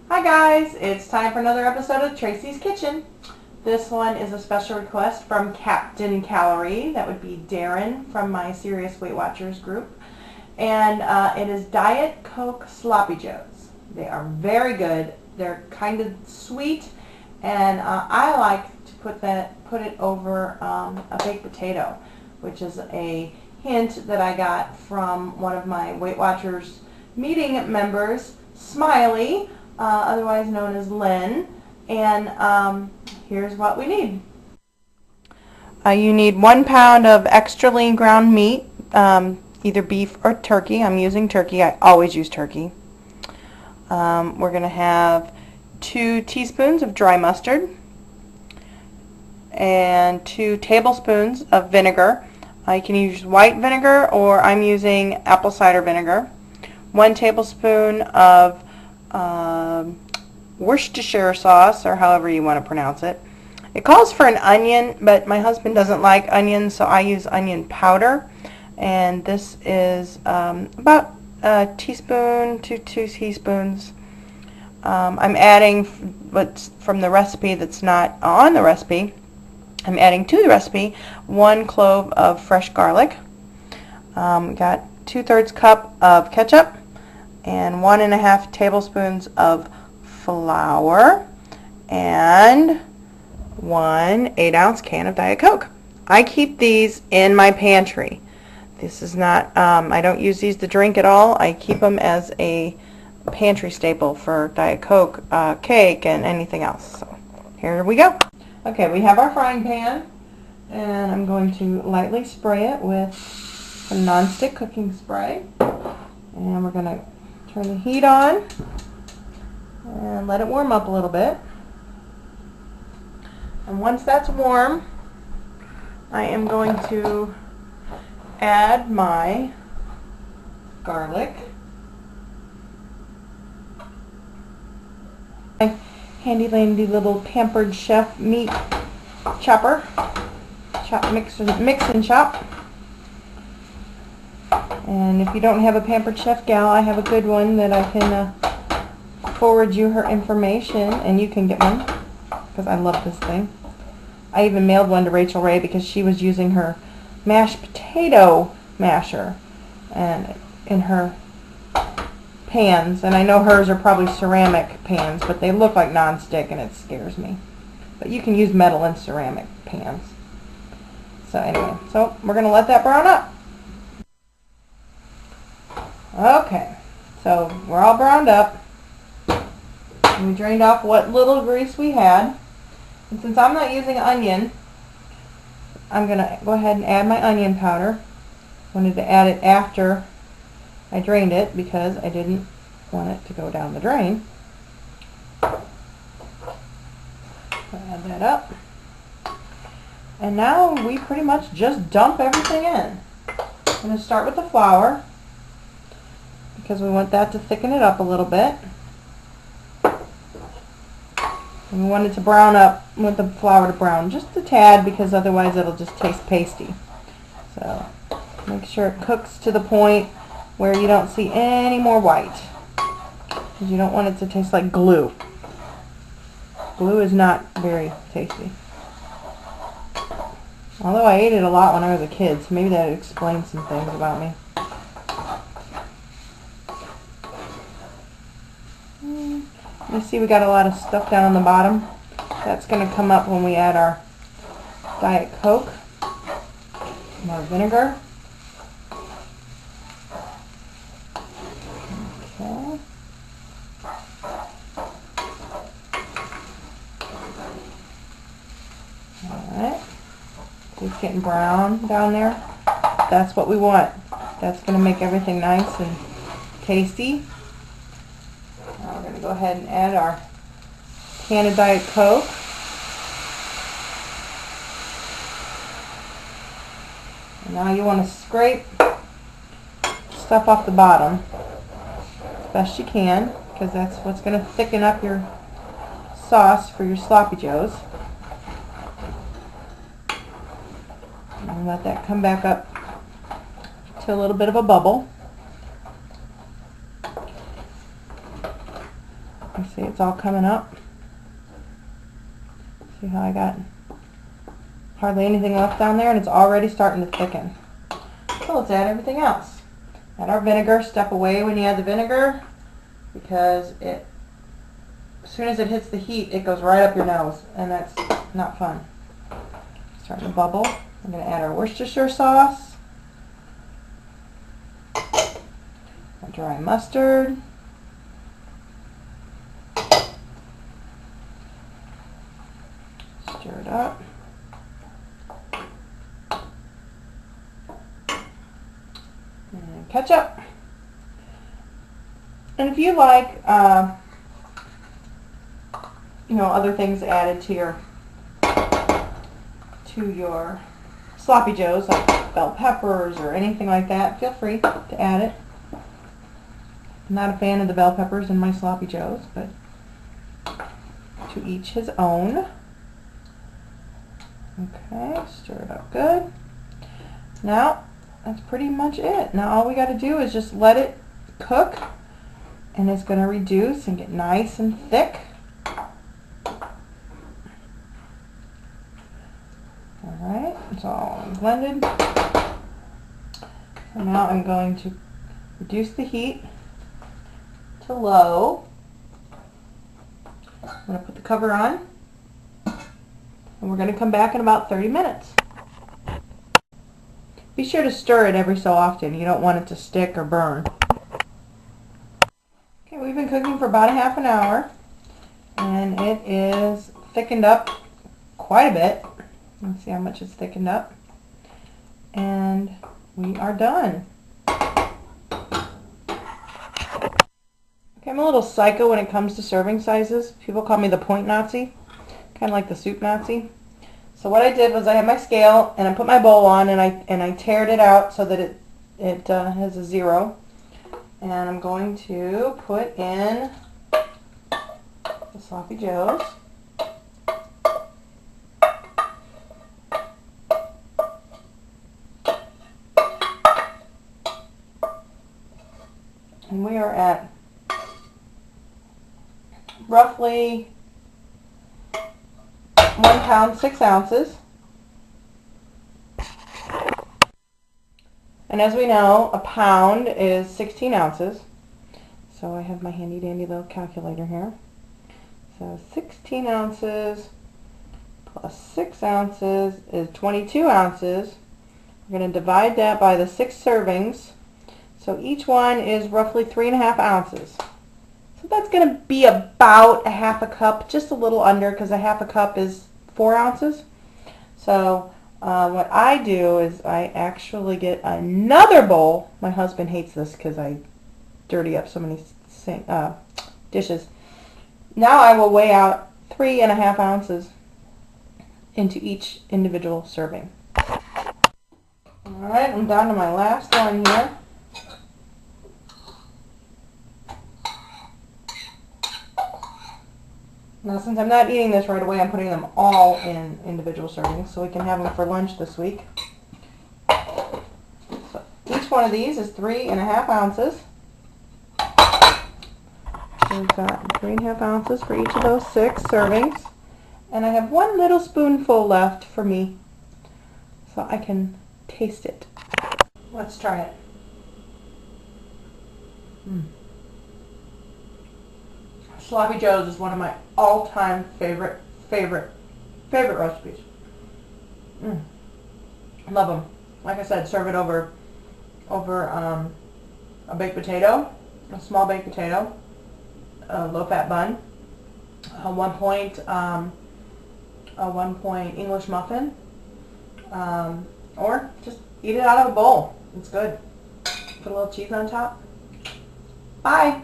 Hi guys, it's time for another episode of Tracie's Kitchen. This one is a special request from Captain Calorie. That would be Darren from my Serious Weight Watchers group. And it is Diet Coke Sloppy Joes. They are very good. They're kind of sweet, and I like to put it over a baked potato, which is a hint that I got from one of my Weight Watchers meeting members, Smiley, otherwise known as Lynn. And here's what we need. You need 1 pound of extra lean ground meat, either beef or turkey. I'm using turkey. I always use turkey. We're going to have 2 teaspoons of dry mustard and 2 tablespoons of vinegar. You can use white vinegar, or I'm using apple cider vinegar. 1 tablespoon of Worcestershire sauce, or however you want to pronounce it. It calls for an onion, but my husband doesn't like onions, so I use onion powder. And this is about a teaspoon to 2 teaspoons. I'm adding what's from the recipe that's not on the recipe. I'm adding to the recipe 1 clove of fresh garlic. Got 2/3 cup of ketchup and 1.5 tablespoons of flour and 1 8-ounce can of Diet Coke. I keep these in my pantry. This is not, I don't use these to drink at all. I keep them as a pantry staple for Diet Coke, cake, and anything else. So here we go. Okay, we have our frying pan, and I'm going to lightly spray it with some nonstick cooking spray. And we're going to turn the heat on and let it warm up a little bit. And once that's warm, I am going to add my garlic, my handy dandy little Pampered Chef meat chopper, mix and chop. And if you don't have a Pampered Chef gal, I have a good one that I can forward you her information, and you can get one, because I love this thing. I even mailed one to Rachel Ray because she was using her mashed potato masher and in her pans, and I know hers are probably ceramic pans, but they look like nonstick and it scares me. But you can use metal and ceramic pans. So anyway, so we're going to let that brown up. Okay, so we're all browned up. We drained off what little grease we had. And since I'm not using onion, I'm going to go ahead and add my onion powder. Wanted to add it after I drained it because I didn't want it to go down the drain. So add that up. And now we pretty much just dump everything in. I'm going to start with the flour because we want that to thicken it up a little bit. And we want it to brown up, with the flour to brown just a tad, because otherwise it'll just taste pasty. So make sure it cooks to the point where you don't see any more white, because you don't want it to taste like glue. Glue is not very tasty. Although I ate it a lot when I was a kid, so maybe that explains some things about me. You see we got a lot of stuff down on the bottom. That's going to come up when we add our Diet Coke, more vinegar. Okay. Alright. It's getting brown down there. That's what we want. That's going to make everything nice and tasty. Now we're going to go ahead and add our can of Diet Coke. And now you want to scrape stuff off the bottom as best you can, because that's what's going to thicken up your sauce for your sloppy joes. And let that come back up to a little bit of a bubble. You see it's all coming up. See how I got hardly anything left down there, and it's already starting to thicken. So let's add everything else. Add our vinegar. Step away when you add the vinegar, because as soon as it hits the heat, it goes right up your nose, and that's not fun. Starting to bubble. I'm going to add our Worcestershire sauce, our dry mustard, stir it up, and ketchup. And if you like, other things added to your sloppy joes, like bell peppers or anything like that, feel free to add it. I'm not a fan of the bell peppers in my sloppy joes, but to each his own. Okay, stir it up good. Now, that's pretty much it. Now all we got to do is just let it cook, and it's going to reduce and get nice and thick. Alright, it's all blended. So now I'm going to reduce the heat to low. I'm going to put the cover on, and we're going to come back in about 30 minutes. Be sure to stir it every so often. You don't want it to stick or burn. Okay, we've been cooking for about a half an hour, and it is thickened up quite a bit. Let's see how much it's thickened up. And we are done. Okay, I'm a little psycho when it comes to serving sizes. People call me the point Nazi, kind of like the soup Nazi. So what I did was I had my scale, and I put my bowl on, and I tared it out so that it has a 0. And I'm going to put in the sloppy joes. And we are at roughly 1 pound, 6 ounces. And as we know, a pound is 16 ounces. So I have my handy dandy little calculator here. So 16 ounces plus 6 ounces is 22 ounces. We're going to divide that by the 6 servings. So each one is roughly 3.5 ounces. So that's going to be about a half a cup, just a little under, because a half a cup is 4 ounces. So what I do is I actually get another bowl. My husband hates this because I dirty up so many dishes. Now I will weigh out 3.5 ounces into each individual serving. Alright, I'm down to my last one here. Now, since I'm not eating this right away, I'm putting them all in individual servings so we can have them for lunch this week. So each one of these is 3.5 ounces. So we've got 3.5 ounces for each of those 6 servings. And I have 1 little spoonful left for me, so I can taste it. Let's try it. Sloppy joes is one of my all-time favorite recipes. Love them. Like I said, serve it over a baked potato, a small baked potato, a low-fat bun, a 1 point English muffin, or just eat it out of a bowl. It's good. Put a little cheese on top. Bye.